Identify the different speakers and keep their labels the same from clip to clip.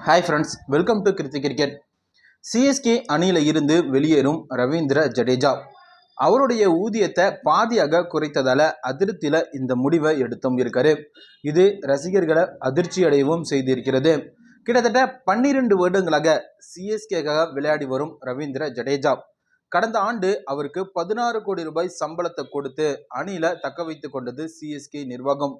Speaker 1: Hi friends, welcome to Kriti cricket. CSK அணியில் இருந்து வெளியேறும் ரவீந்திர ஜடேஜா அவருடைய ஊதியத்தை பாதியாக குறைத்ததால் அதிருப்தியில் இந்த முடிவை எடுத்தும் இருக்காரு. இது ரசிகர்களை அதிர்ச்சி அடையவும் செய்திருக்கிறது. கிட்டத்தட்ட 12 வருடங்களாக சிஎஸ்கேக்காக விளையாடி வரும் ரவீந்திர ஜடேஜா கடந்த ஆண்டு அவருக்கு 16 கோடி ரூபாய் சம்பளத்தை கொடுத்து அணியில தக்க வைத்துக் கொண்டது சிஎஸ்கே நிர்வாகம்.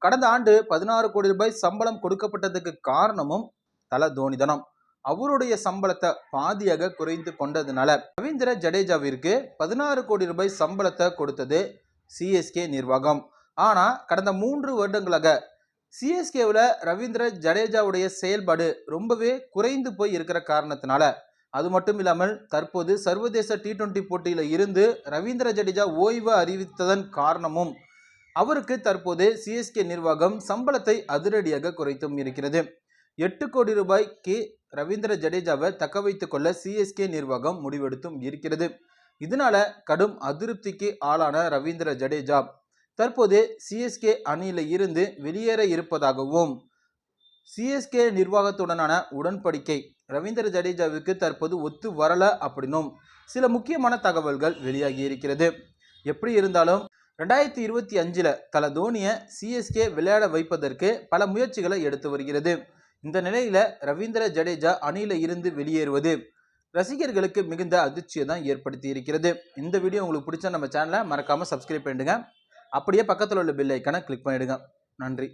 Speaker 1: கடந்த ஆண்டு 16 கோடி ரூபாய் சம்பளம் கொடுக்கப்பட்டதுக்கு காரணமும் தல தோனிதனம். அவருடைய சம்பளத்தை பாதியாக குறைந்து கொண்டதுனால ரவீந்திர ஜடேஜாவிற்கு 16 கோடி ரூபாய் சம்பளத்தை கொடுத்தது சிஎஸ்கே நிர்வாகம். ஆனா கடந்த 3 வருடங்களாக சிஎஸ்கேவில் ரவீந்திர ஜடேஜாவுடைய செயல்பாடு ரொம்பவே குறைந்து போய் இருக்கிற காரணத்தினால, அது மட்டும் இல்லாமல் தற்போது சர்வதேச T20 போட்டியில இருந்து ரவீந்திர ஜடேஜா ஓய்வு அறிவித்ததன் காரணமும் அவருக்கு தற்போது சிஎஸ்கே நிர்வாகம் சம்பளத்தை அதிரடியாக குறைத்தும் இருக்கிறது. 8 கோடி ரூபாய்க்கு ரவீந்திர ஜடேஜாவை தக்க வைத்துக் கொள்ள சிஎஸ்கே நிர்வாகம் முடிவெடுத்தும் இருக்கிறது. இதனால கடும் அதிருப்திக்கு ஆளான ரவீந்திர ஜடேஜா தற்போது சிஎஸ்கே அணியில இருந்து வெளியேற இருப்பதாகவும், சிஎஸ்கே நிர்வாகத்துடனான உடன்படிக்கை ரவீந்திர ஜடேஜாவுக்கு தற்போது ஒத்து வரல அப்படின்னும் சில முக்கியமான தகவல்கள் வெளியாகி இருக்கிறது. எப்படி இருந்தாலும் 2025 தல தோனியை சிஎஸ்கே விளையாட வைப்பதற்கு பல முயற்சிகளை எடுத்து வருகிறது. இந்த நிலையில ரவீந்திர ஜடேஜா அணியில இருந்து வெளியேறுவது ரசிகர்களுக்கு மிகுந்த அதிர்ச்சியை தான் ஏற்படுத்தி இருக்கிறது. இந்த வீடியோ உங்களுக்கு பிடிச்சா நம்ம சேனலை மறக்காம சப்ஸ்கிரைப் பண்ணிடுங்க. அப்படியே பக்கத்தில் உள்ள பெல் ஐக்கானை கிளிக் பண்ணிடுங்க. நன்றி.